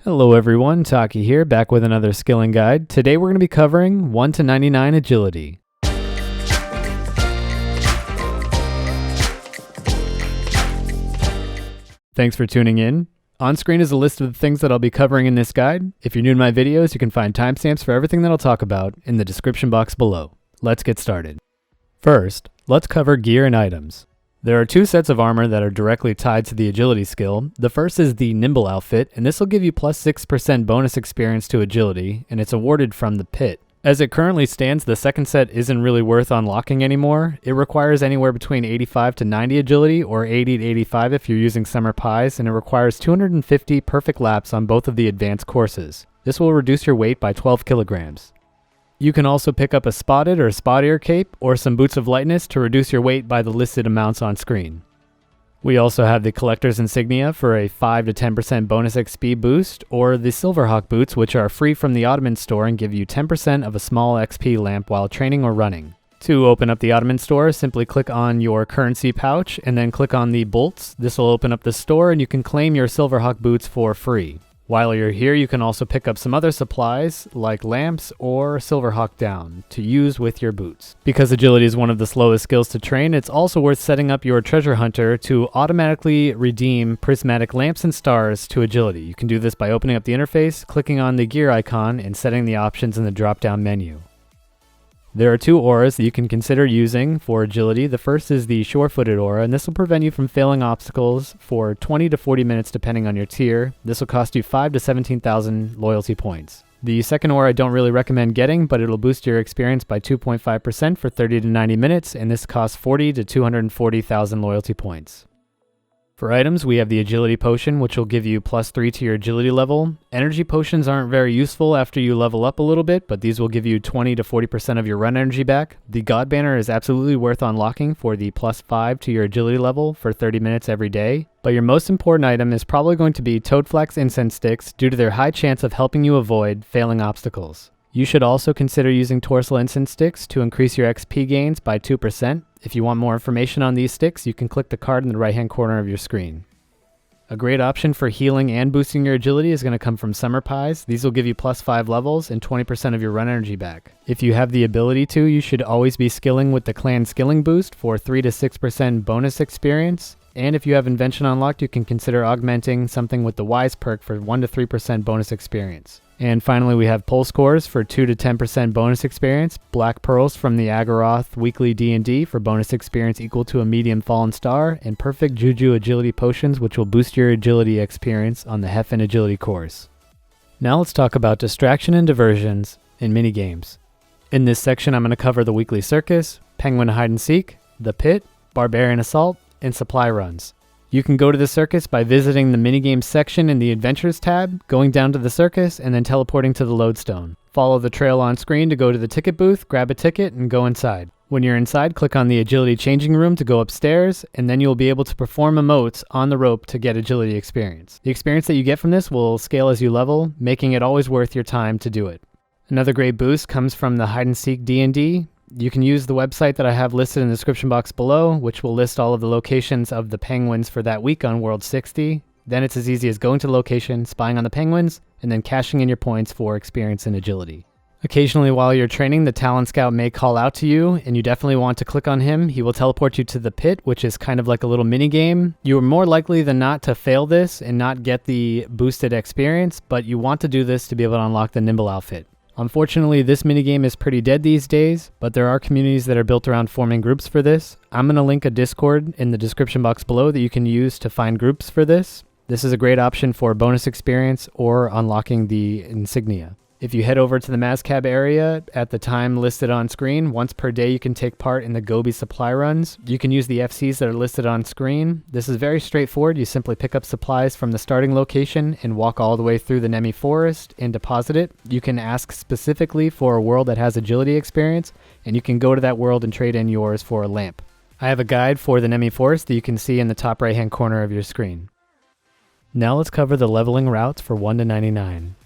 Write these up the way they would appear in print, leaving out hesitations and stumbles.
Hello everyone, Taki here, back with another skilling guide. Today we're going to be covering 1 to 99 agility. Thanks for tuning in. On screen is a list of the things that I'll be covering in this guide. If you're new to my videos, you can find timestamps for everything that I'll talk about in the description box below. Let's get started. First, let's cover gear and items. There are two sets of armor that are directly tied to the agility skill. The first is the Nimble outfit, and this will give you plus 6% bonus experience to agility, and it's awarded from the pit. As it currently stands, the second set isn't really worth unlocking anymore. It requires anywhere between 85 to 90 agility, or 80 to 85 if you're using Summer Pies, and it requires 250 perfect laps on both of the advanced courses. This will reduce your weight by 12 kilograms. You can also pick up a spotted or spot ear cape or some boots of lightness to reduce your weight by the listed amounts on screen. We also have the collector's insignia for a 5 to 10% bonus XP boost, or the Silverhawk boots, which are free from the Ottoman store and give you 10% of a small XP lamp while training or running. To open up the Ottoman store, simply click on your currency pouch and then click on the bolts. This will open up the store and you can claim your Silverhawk boots for free. While you're here, you can also pick up some other supplies like lamps or Silverhawk down to use with your boots. Because agility is one of the slowest skills to train, it's also worth setting up your treasure hunter to automatically redeem prismatic lamps and stars to agility. You can do this by opening up the interface, clicking on the gear icon, and setting the options in the drop-down menu. There are two auras that you can consider using for agility. The first is the Sure-Footed aura, and this will prevent you from failing obstacles for 20 to 40 minutes depending on your tier. This will cost you 5 to 17,000 loyalty points. The second aura I don't really recommend getting, but it'll boost your experience by 2.5% for 30 to 90 minutes, and this costs 40 to 240,000 loyalty points. For items, we have the Agility Potion, which will give you plus 3 to your agility level. Energy potions aren't very useful after you level up a little bit, but these will give you 20 to 40% of your run energy back. The God Banner is absolutely worth unlocking for the plus 5 to your agility level for 30 minutes every day. But your most important item is probably going to be Toadflax Incense Sticks due to their high chance of helping you avoid failing obstacles. You should also consider using Torsal Incense Sticks to increase your XP gains by 2%. If you want more information on these sticks, you can click the card in the right-hand corner of your screen. A great option for healing and boosting your agility is going to come from Summer Pies. These will give you plus 5 levels and 20% of your run energy back. If you have the ability to, you should always be skilling with the Clan Skilling Boost for 3 to 6% bonus experience. And if you have Invention unlocked, you can consider augmenting something with the Wise perk for 1 to 3% bonus experience. And finally, we have Pulse Cores for 2 to 10% bonus experience, Black Pearls from the Agaroth Weekly D&D for bonus experience equal to a medium Fallen Star, and Perfect Juju Agility Potions, which will boost your agility experience on the Heffen Agility course. Now let's talk about distraction and diversions in minigames. In this section, I'm going to cover the Weekly Circus, Penguin Hide and Seek, the Pit, Barbarian Assault, and Supply Runs. You can go to the circus by visiting the Minigames section in the Adventures tab, going down to the circus, and then teleporting to the Lodestone. Follow the trail on screen to go to the ticket booth, grab a ticket, and go inside. When you're inside, click on the Agility Changing Room to go upstairs, and then you'll be able to perform emotes on the rope to get agility experience. The experience that you get from this will scale as you level, making it always worth your time to do it. Another great boost comes from the Hide and Seek D&D. You can use the website that I have listed in the description box below, which will list all of the locations of the penguins for that week on World 60. Then it's as easy as going to the location, spying on the penguins, and then cashing in your points for experience and agility. Occasionally while you're training, the Talent Scout may call out to you, and you definitely want to click on him. He will teleport you to the pit, which is kind of like a little mini game. You are more likely than not to fail this and not get the boosted experience, but you want to do this to be able to unlock the Nimble outfit. Unfortunately, this minigame is pretty dead these days, but there are communities that are built around forming groups for this. I'm going to link a Discord in the description box below that you can use to find groups for this. This is a great option for bonus experience or unlocking the insignia. If you head over to the Mazcab area at the time listed on screen, once per day you can take part in the Goebie supply runs. You can use the FCs that are listed on screen. This is very straightforward. You simply pick up supplies from the starting location and walk all the way through the Nemiforest and deposit it. You can ask specifically for a world that has agility experience, and you can go to that world and trade in yours for a lamp. I have a guide for the Nemiforest that you can see in the top right hand corner of your screen. Now let's cover the leveling routes for 1 to 99.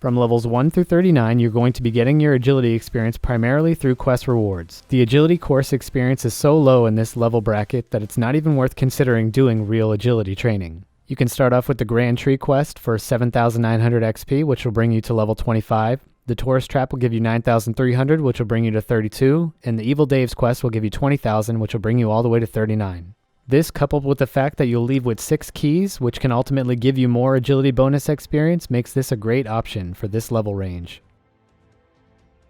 From levels 1 through 39, you're going to be getting your agility experience primarily through quest rewards. The agility course experience is so low in this level bracket that it's not even worth considering doing real agility training. You can start off with the Grand Tree quest for 7,900 XP, which will bring you to level 25. The Tourist Trap will give you 9,300, which will bring you to 32, and the Evil Dave's quest will give you 20,000, which will bring you all the way to 39. This, coupled with the fact that you'll leave with 6 keys, which can ultimately give you more agility bonus experience, makes this a great option for this level range.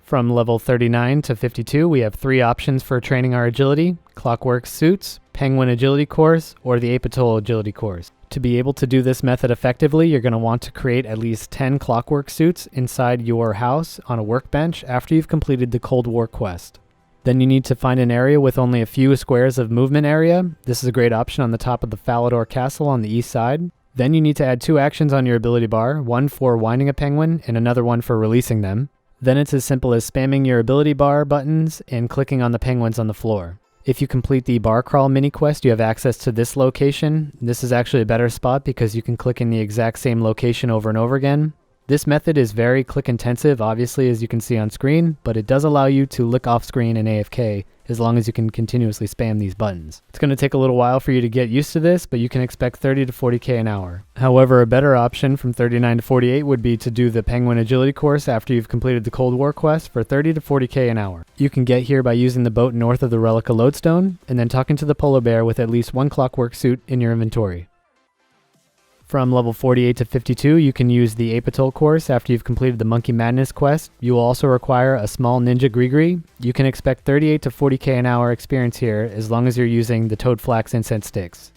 From level 39 to 52, we have 3 options for training our agility: Clockwork Suits, Penguin Agility Course, or the Apatow Agility Course. To be able to do this method effectively, you're going to want to create at least 10 Clockwork Suits inside your house on a workbench after you've completed the Cold War quest. Then you need to find an area with only a few squares of movement area. This is a great option on the top of the Falador Castle on the east side. Then you need to add 2 actions on your ability bar, one for winding a penguin and another one for releasing them. Then it's as simple as spamming your ability bar buttons and clicking on the penguins on the floor. If you complete the bar crawl mini quest, you have access to this location. This is actually a better spot because you can click in the exact same location over and over again. This method is very click intensive, obviously, as you can see on screen, but it does allow you to look off screen and AFK as long as you can continuously spam these buttons. It's going to take a little while for you to get used to this, but you can expect 30 to 40k an hour. However, a better option from 39 to 48 would be to do the Penguin Agility Course after you've completed the Cold War quest for 30 to 40k an hour. You can get here by using the boat north of the Relica Lodestone, and then talking to the polar bear with at least 1 Clockwork Suit in your inventory. From level 48 to 52, you can use the Apatow course after you've completed the Monkey Madness quest. You will also require a small Ninja Grigri. You can expect 38 to 40k an hour experience here as long as you're using the Toad Flax Incense Sticks.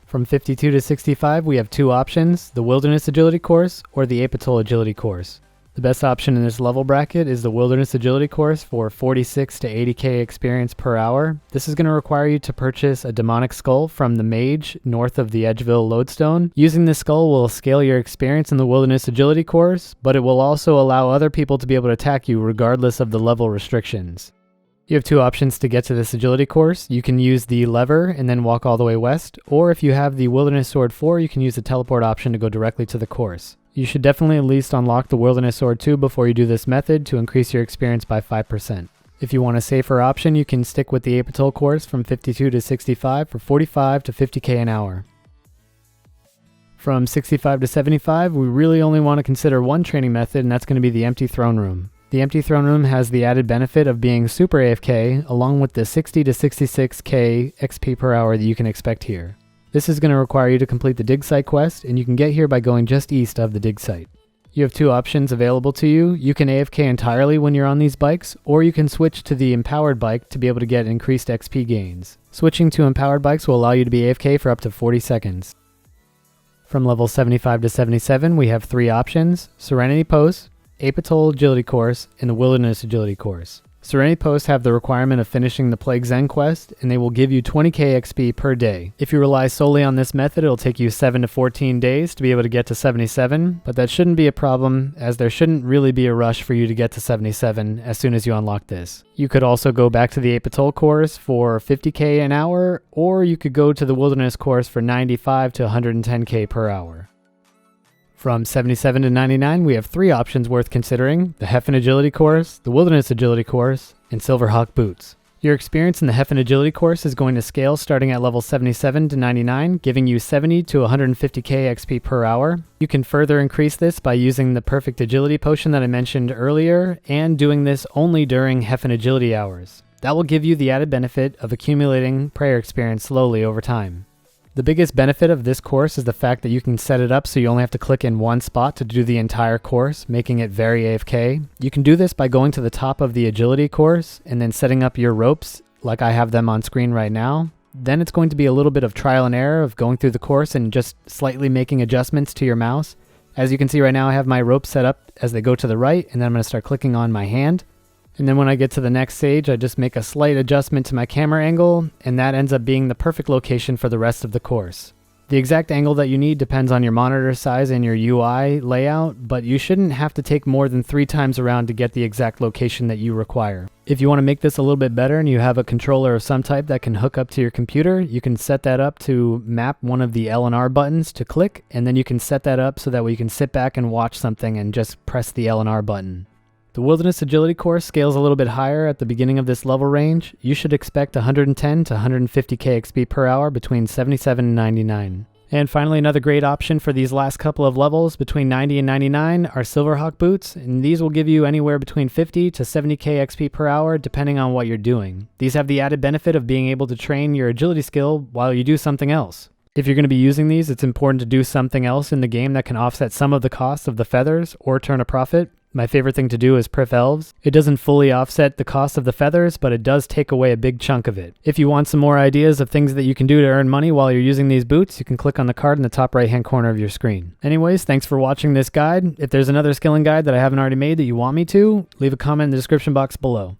From 52 to 65, we have 2 options: the Wilderness Agility course or the Apatow Agility course. The best option in this level bracket is the Wilderness Agility course for 46 to 80k experience per hour. This is going to require you to purchase a demonic skull from the mage north of the Edgeville Lodestone. Using this skull will scale your experience in the Wilderness Agility course, but it will also allow other people to be able to attack you regardless of the level restrictions. You have 2 options to get to this agility course. You can use the lever and then walk all the way west, or if you have the Wilderness Sword 4, you can use the teleport option to go directly to the course. You should definitely at least unlock the Wilderness Sword 2 before you do this method to increase your experience by 5%. If you want a safer option, you can stick with the Apatow course from 52 to 65 for 45 to 50k an hour. From 65 to 75, we really only want to consider one training method, and that's going to be the Empty Throne Room. The Empty Throne Room has the added benefit of being super AFK, along with the 60 to 66k XP per hour that you can expect here. This is going to require you to complete the dig site quest, and you can get here by going just east of the dig site. You have 2 options available to you. You can AFK entirely when you're on these bikes, or you can switch to the empowered bike to be able to get increased XP gains. Switching to empowered bikes will allow you to be AFK for up to 40 seconds. From level 75 to 77, we have 3 options: Serenity Post, Apatow Agility Course, and the Wilderness Agility Course. Serenity Posts have the requirement of finishing the Plague Zen quest, and they will give you 20k XP per day. If you rely solely on this method, it'll take you 7 to 14 days to be able to get to 77, but that shouldn't be a problem, as there shouldn't really be a rush for you to get to 77 as soon as you unlock this. You could also go back to the Apatow course for 50k an hour, or you could go to the Wilderness course for 95 to 110k per hour. From 77 to 99, we have 3 options worth considering: the Heffen Agility course, the Wilderness Agility course, and Silverhawk Boots. Your experience in the Heffen Agility course is going to scale starting at level 77 to 99, giving you 70 to 150k XP per hour. You can further increase this by using the Perfect Agility potion that I mentioned earlier, and doing this only during Heffen Agility hours. That will give you the added benefit of accumulating prayer experience slowly over time. The biggest benefit of this course is the fact that you can set it up so you only have to click in one spot to do the entire course, making it very AFK. You can do this by going to the top of the agility course and then setting up your ropes like I have them on screen right now. Then it's going to be a little bit of trial and error of going through the course and just slightly making adjustments to your mouse. As you can see right now, I have my ropes set up as they go to the right, and then I'm going to start clicking on my hand. And then when I get to the next stage, I just make a slight adjustment to my camera angle, and that ends up being the perfect location for the rest of the course. The exact angle that you need depends on your monitor size and your UI layout, but you shouldn't have to take more than 3 times around to get the exact location that you require. If you want to make this a little bit better and you have a controller of some type that can hook up to your computer, you can set that up to map one of the L and R buttons to click, and then you can set that up so that way you can sit back and watch something and just press the L and R button. The Wilderness Agility course scales a little bit higher at the beginning of this level range. You should expect 110 to 150k XP per hour between 77 and 99. And finally, another great option for these last couple of levels between 90 and 99 are Silverhawk boots, and these will give you anywhere between 50 to 70k XP per hour depending on what you're doing. These have the added benefit of being able to train your agility skill while you do something else. If you're going to be using these, it's important to do something else in the game that can offset some of the cost of the feathers or turn a profit. My favorite thing to do is Prif Elves. It doesn't fully offset the cost of the feathers, but it does take away a big chunk of it. If you want some more ideas of things that you can do to earn money while you're using these boots, you can click on the card in the top right hand corner of your screen. Anyways, thanks for watching this guide. If there's another skilling guide that I haven't already made that you want me to, leave a comment in the description box below.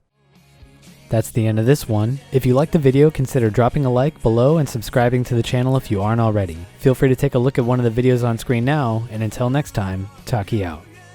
That's the end of this one. If you liked the video, consider dropping a like below and subscribing to the channel if you aren't already. Feel free to take a look at one of the videos on screen now, and until next time, Taki out.